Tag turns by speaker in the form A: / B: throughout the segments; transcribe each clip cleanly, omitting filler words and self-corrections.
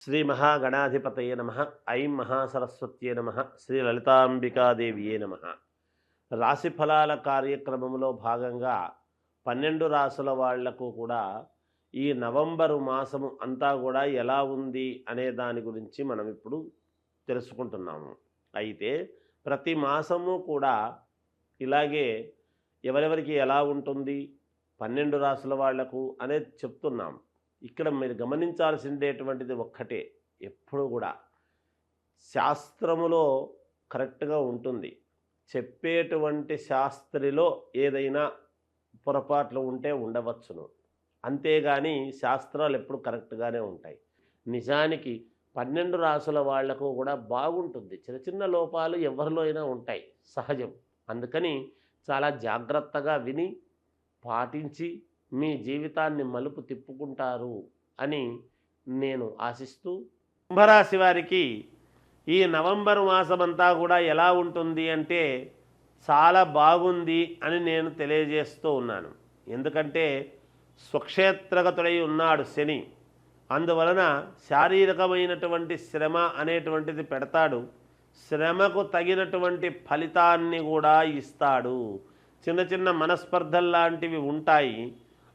A: శ్రీ మహాగణాధిపతయే నమ. ఐం మహాసరస్వత్యే నమ. శ్రీ లలితాంబికాదేవియే నమ. రాశి ఫలాల కార్యక్రమంలో భాగంగా 12 రాసుల వాళ్లకు కూడా ఈ నవంబరు మాసము అంతా కూడా ఎలా ఉంది అనే దాని గురించి మనం ఇప్పుడు తెలుసుకుంటున్నాము. అయితే ప్రతి మాసము కూడా ఇలాగే ఎవరెవరికి ఎలా ఉంటుంది 12 రాసుల వాళ్లకు అనేది చెప్తున్నాం. ఇక్కడ మీరు గమనించాల్సిందేటువంటిది ఒక్కటే, ఎప్పుడు కూడా శాస్త్రములో కరెక్ట్గా ఉంటుంది. చెప్పేటువంటి శాస్త్రిలో ఏదైనా పొరపాట్లు ఉంటే ఉండవచ్చును, అంతేగాని శాస్త్రాలు ఎప్పుడు కరెక్ట్గానే ఉంటాయి. నిజానికి 12 రాసుల వాళ్లకు కూడా బాగుంటుంది. చిన్న చిన్న లోపాలు ఎవరిలో అయినా ఉంటాయి, సహజం. అందుకని చాలా జాగ్రత్తగా విని పాటించి మీ జీవితాన్ని మలుపు తిప్పుకుంటారు అని నేను ఆశిస్తూ, కుంభరాశి వారికి ఈ నవంబర్ మాసమంతా కూడా ఎలా ఉంటుంది అంటే చాలా బాగుంది అని నేను తెలియజేస్తూ ఉన్నాను. ఎందుకంటే స్వక్షేత్రగతుడై ఉన్నాడు శని. అందువలన శారీరకమైనటువంటి శ్రమ అనేటువంటిది పెడతాడు. శ్రమకు తగినటువంటి ఫలితాన్ని కూడా ఇస్తాడు. చిన్న చిన్న మనస్పర్ధల్లాంటివి ఉంటాయి.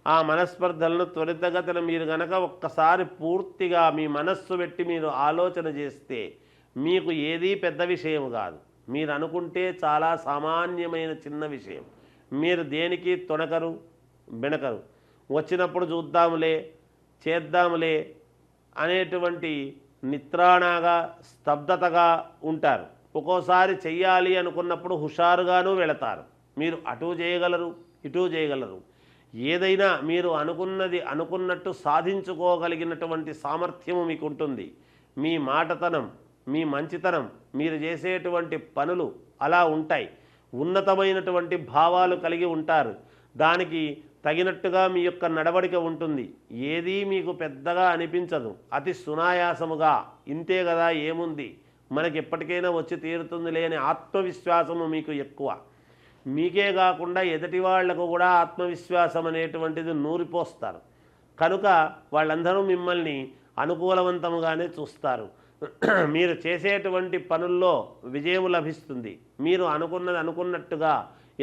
A: ఆ మనస్పర్ధలను త్వరితగతిన మీరు గనక ఒక్కసారి పూర్తిగా మీ మనస్సు పెట్టి మీరు ఆలోచన చేస్తే మీకు ఏదీ పెద్ద విషయం కాదు. మీరు అనుకుంటే చాలా సామాన్యమైన చిన్న విషయం. మీరు దేనికి తొణకరు, బెణకరు. వచ్చినప్పుడు చూద్దాములే, చేద్దాములే అనేటువంటి నిత్రాణగా స్తబ్దతగా ఉంటారు. ఒక్కోసారి చెయ్యాలి అనుకున్నప్పుడు హుషారుగాను వెళతారు. మీరు అటు చేయగలరు, ఇటు చేయగలరు. ఏదైనా మీరు అనుకున్నది అనుకున్నట్టు సాధించుకోగలిగినటువంటి సామర్థ్యము మీకు ఉంటుంది. మీ మాటతనం, మీ మంచితనం, మీరు చేసేటువంటి పనులు అలా ఉంటాయి. ఉన్నతమైనటువంటి భావాలు కలిగి ఉంటారు. దానికి తగినట్టుగా మీ యొక్క నడవడిక ఉంటుంది. ఏదీ మీకు పెద్దగా అనిపించదు. అతి సునాయాసముగా ఇంతే కదా, ఏముంది, మనకి ఎప్పటికైనా వచ్చి తీరుతుంది లేని ఆత్మవిశ్వాసము మీకు ఎక్కువ. మీకే కాకుండా ఎదుటి వాళ్లకు కూడా ఆత్మవిశ్వాసం అనేటువంటిది నూరిపోస్తారు. కనుక వాళ్ళందరూ మిమ్మల్ని అనుకూలవంతముగానే చూస్తారు. మీరు చేసేటువంటి పనుల్లో విజయం లభిస్తుంది. మీరు అనుకున్నది అనుకున్నట్టుగా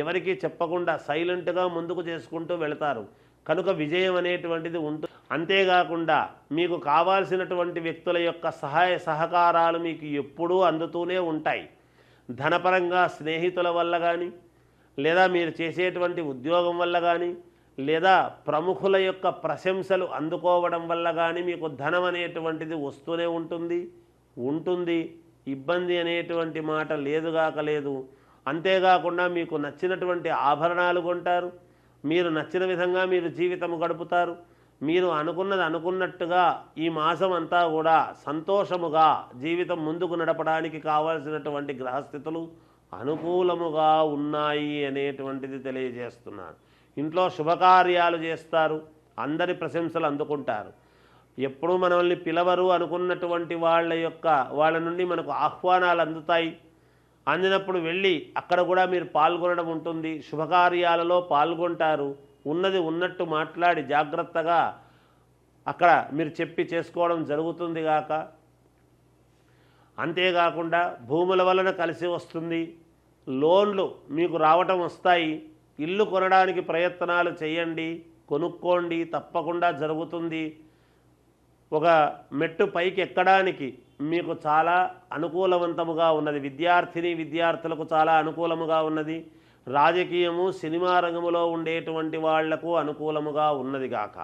A: ఎవరికీ చెప్పకుండా సైలెంట్గా ముందుకు చేసుకుంటూ వెళతారు. కనుక విజయం అనేటువంటిది ఉంటుంది. అంతేకాకుండా మీకు కావాల్సినటువంటి వ్యక్తుల యొక్క సహాయ సహకారాలు మీకు ఎప్పుడూ అందుతూనే ఉంటాయి. ధనపరంగా స్నేహితుల వల్ల కానీ, లేదా మీరు చేసేటువంటి ఉద్యోగం వల్ల కానీ, లేదా ప్రముఖుల యొక్క ప్రశంసలు అందుకోవడం వల్ల కానీ మీకు ధనం అనేటువంటిది వస్తూనే ఉంటుంది. ఇబ్బంది అనేటువంటి మాట లేదుగాక లేదు. అంతేకాకుండా మీకు నచ్చినటువంటి ఆభరణాలు కొంటారు. మీరు నచ్చిన విధంగా మీరు జీవితం గడుపుతారు. మీరు అనుకున్నది అనుకున్నట్టుగా ఈ మాసం అంతా కూడా సంతోషముగా జీవితం ముందుకు నడపడానికి కావాల్సినటువంటి గ్రహస్థితులు అనుకూలముగా ఉన్నాయి అనేటువంటిది తెలియజేస్తున్నాను. ఇంట్లో శుభకార్యాలు చేస్తారు. అందరి ప్రశంసలు అందుకుంటారు. ఎప్పుడూ మనల్ని పిలవరు అనుకున్నటువంటి వాళ్ళ నుండి మనకు ఆహ్వానాలు అందుతాయి. అందినప్పుడు వెళ్ళి అక్కడ కూడా మీరు పాల్గొనడం ఉంటుంది. శుభకార్యాలలో పాల్గొంటారు. ఉన్నది ఉన్నట్టు మాట్లాడి జాగ్రత్తగా అక్కడ మీరు చెప్పి చేసుకోవడం జరుగుతుంది గాక. అంతేకాకుండా భూముల వలన కలిసి వస్తుంది. లోన్లు మీకు రావటం వస్తాయి. ఇల్లు కొనడానికి ప్రయత్నాలు చేయండి, కొనుక్కోండి, తప్పకుండా జరుగుతుంది. ఒక మెట్టు పైకి ఎక్కడానికి మీకు చాలా అనుకూలవంతముగా ఉన్నది. విద్యార్థులకు చాలా అనుకూలముగా ఉన్నది. రాజకీయము, సినిమా రంగములో ఉండేటువంటి వాళ్లకు అనుకూలముగా ఉన్నది గాక.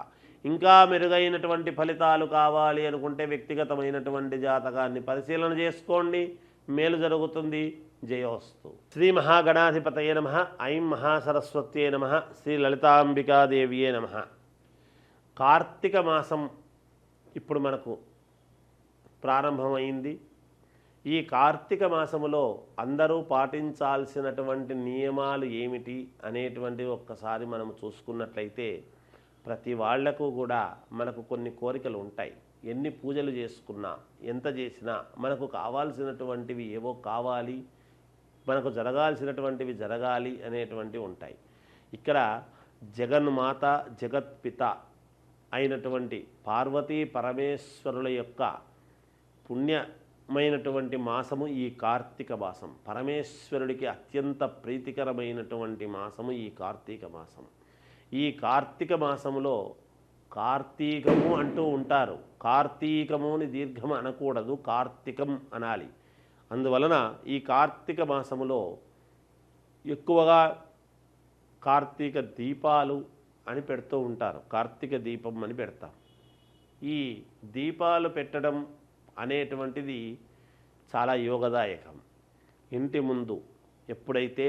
A: ఇంకా మెరుగైనటువంటి ఫలితాలు కావాలి అనుకుంటే వ్యక్తిగతమైనటువంటి జాతకాన్ని పరిశీలన చేసుకోండి, మేలు జరుగుతుంది. జయోస్తు. శ్రీ మహాగణాధిపతయే నమ. ఐం మహాసరస్వత్యే నమ. శ్రీ లలితాంబికాదేవియే నమ. కార్తీక మాసం ఇప్పుడు మనకు ప్రారంభమైంది. ఈ కార్తీక మాసములో అందరూ పాటించాల్సినటువంటి నియమాలు ఏమిటి అనేటువంటివి ఒక్కసారి మనం చూసుకున్నట్లయితే ప్రతి వాళ్లకు కూడా మనకు కొన్ని కోరికలు ఉంటాయి. ఎన్ని పూజలు చేసుకున్నా, ఎంత చేసినా మనకు కావాల్సినటువంటివి ఏవో కావాలి, మనకు జరగాల్సినటువంటివి జరగాలి అనేటువంటివి ఉంటాయి. ఇక్కడ జగన్మాత, జగత్పిత అయినటువంటి పార్వతీ పరమేశ్వరుల యొక్క పుణ్యమైనటువంటి మాసము ఈ కార్తీక మాసం. పరమేశ్వరుడికి అత్యంత ప్రీతికరమైనటువంటి మాసము ఈ కార్తీక మాసం. ఈ కార్తీక మాసములో కార్తీకము అంటూ ఉంటారు. కార్తీకము అని దీర్ఘం అనకూడదు, కార్తీకం అనాలి. అందువలన ఈ కార్తీక మాసములో ఎక్కువగా కార్తీక దీపాలు అని పెడుతూ ఉంటారు. కార్తీక దీపం అని పెడతారు. ఈ దీపాలు పెట్టడం అనేటువంటిది చాలా యోగదాయకం. ఇంటి ముందు ఎప్పుడైతే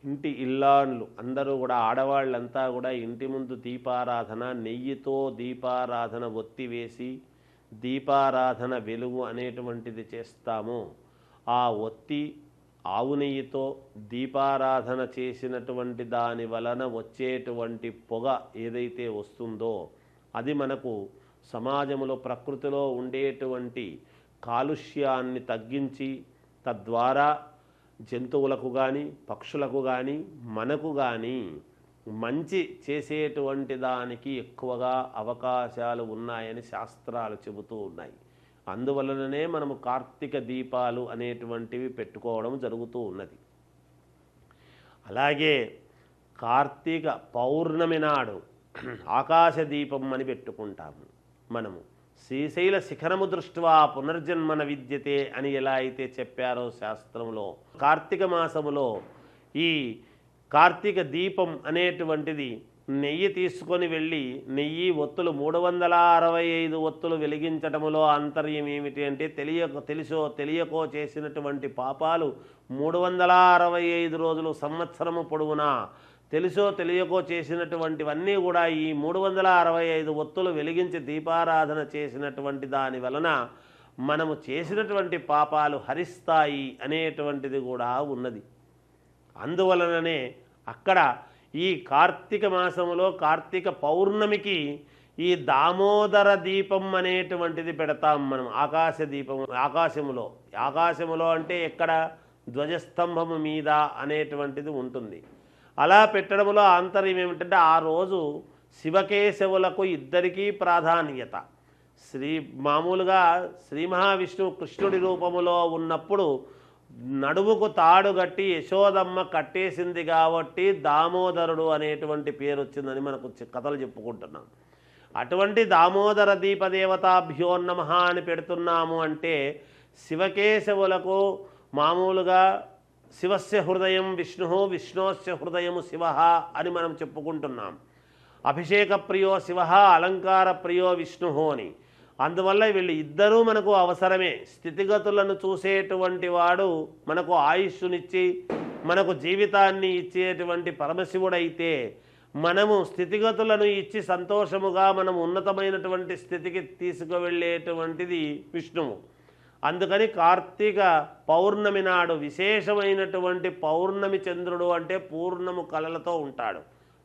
A: ఇంటి ఇల్లాన్లు అందరూ కూడా, ఆడవాళ్ళంతా కూడా ఇంటి ముందు దీపారాధన, నెయ్యితో దీపారాధన ఒత్తి వేసి దీపారాధన వెలుగు అనేటువంటిది చేస్తామో, ఆ ఒత్తి ఆవు నెయ్యితో దీపారాధన చేసినటువంటి దాని వలన వచ్చేటువంటి పొగ ఏదైతే వస్తుందో అది మనకు సమాజంలో ప్రకృతిలో ఉండేటువంటి కాలుష్యాన్ని తగ్గించి తద్వారా జంతువులకు కానీ పక్షులకు కానీ మనకు కానీ మంచి చేసేటువంటి దానికి ఎక్కువగా అవకాశాలు ఉన్నాయని శాస్త్రాలు చెబుతూ ఉన్నాయి. అందువలననే మనము కార్తీక దీపాలు అనేటువంటివి పెట్టుకోవడం జరుగుతూ ఉన్నది. అలాగే కార్తీక పౌర్ణమి నాడు ఆకాశ దీపం అని పెట్టుకుంటాము మనము. శ్రీశైల శిఖరము దృష్ట్యా పునర్జన్మన విద్యతే అని ఎలా అయితే చెప్పారో శాస్త్రంలో, కార్తీక మాసములో ఈ కార్తీక దీపం అనేటువంటిది నెయ్యి తీసుకొని వెళ్ళి నెయ్యి ఒత్తులు 365 ఒత్తులు వెలిగించటములో ఆంతర్యం ఏమిటి అంటే తెలుసో తెలియకో చేసినటువంటి పాపాలు 365 రోజులు సంవత్సరము పొడవునా తెలుసో తెలియకో చేసినటువంటివన్నీ కూడా ఈ 365 ఒత్తులు వెలిగించి దీపారాధన చేసినటువంటి దాని వలన మనము చేసినటువంటి పాపాలు హరిస్తాయి అనేటువంటిది కూడా ఉన్నది. అందువలననే అక్కడ ఈ కార్తీక మాసములో కార్తీక పౌర్ణమికి ఈ దామోదర దీపం అనేటువంటిది పెడతాం మనం. ఆకాశ దీపం ఆకాశములో అంటే ఎక్కడ, ధ్వజస్తంభము మీద అనేటువంటిది ఉంటుంది. అలా పెట్టడంలో ఆంతర్యం ఏమిటంటే ఆ రోజు శివకేశవులకు ఇద్దరికీ ప్రాధాన్యత. మామూలుగా శ్రీ మహావిష్ణువు కృష్ణుడి రూపములో ఉన్నప్పుడు నడుముకు తాడు కట్టి యశోదమ్మ కట్టేసింది కాబట్టి దామోదరుడు అనేటువంటి పేరు వచ్చిందని మనకు కథలు చెప్పుకుంటున్నాం. అటువంటి దామోదర దీపదేవతాభ్యో నమః అని పెడుతున్నాము అంటే శివకేశవులకు మామూలుగా శివస్య హృదయం విష్ణు, విష్ణోస్య హృదయము శివ అని మనం చెప్పుకుంటున్నాం. అభిషేక ప్రియో శివ, అలంకార ప్రియో విష్ణు అని. అందువల్ల వీళ్ళు ఇద్దరూ మనకు అవసరమే. స్థితిగతులను చూసేటువంటి వాడు మనకు ఆయుష్నిచ్చి మనకు జీవితాన్ని ఇచ్చేటువంటి పరమశివుడైతే, మనము స్థితిగతులను ఇచ్చి సంతోషముగా మనం ఉన్నతమైనటువంటి స్థితికి తీసుకువెళ్ళేటువంటిది విష్ణువు. అందుకని కార్తీక పౌర్ణమి నాడు విశేషమైనటువంటి పౌర్ణమి చంద్రుడు అంటే పూర్ణము కళలతో ఉంటాడు,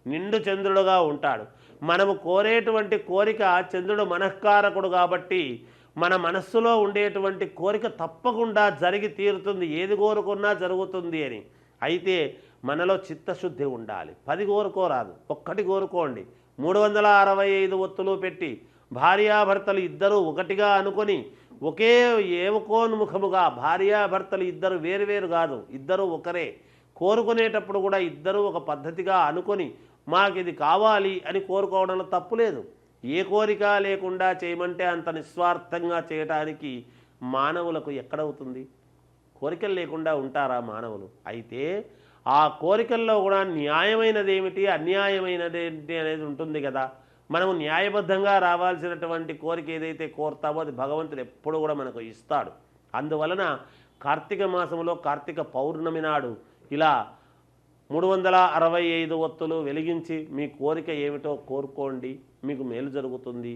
A: నిండు చంద్రుడుగా ఉంటాడు. మనము కోరేటువంటి కోరిక, చంద్రుడు మనఃకారకుడు కాబట్టి మన మనస్సులో ఉండేటువంటి కోరిక తప్పకుండా జరిగి తీరుతుంది, ఏది కోరుకున్నా జరుగుతుంది అని. అయితే మనలో చిత్తశుద్ధి ఉండాలి. 10 కోరుకోరాదు, ఒక్కటి కోరుకోండి. 365 ఒత్తులు పెట్టి భార్యాభర్తలు ఇద్దరూ ఒకటిగా అనుకొని ఒకే ఏవకోన్ముఖముగా, భార్యాభర్తలు ఇద్దరు వేరువేరు కాదు, ఇద్దరు ఒకరే. కోరుకునేటప్పుడు కూడా ఇద్దరూ ఒక పద్ధతిగా అనుకొని మాకు ఇది కావాలి అని కోరుకోవడంలో తప్పులేదు. ఏ కోరిక లేకుండా చేయమంటే అంత నిస్వార్థంగా చేయటానికి మానవులకు ఎక్కడవుతుంది? కోరికలు లేకుండా ఉంటారా మానవులు? అయితే ఆ కోరికల్లో కూడా న్యాయమైనది ఏమిటి, అన్యాయమైనది ఏంటి అనేది ఉంటుంది కదా. మనము న్యాయబద్ధంగా రావాల్సినటువంటి కోరిక ఏదైతే కోరుతామో అది భగవంతుడు ఎప్పుడు కూడా మనకు ఇస్తాడు. అందువలన కార్తీక మాసంలో కార్తీక పౌర్ణమి నాడు ఇలా 365 ఒత్తులు వెలిగించి మీ కోరిక ఏమిటో కోరుకోండి, మీకు మేలు జరుగుతుంది.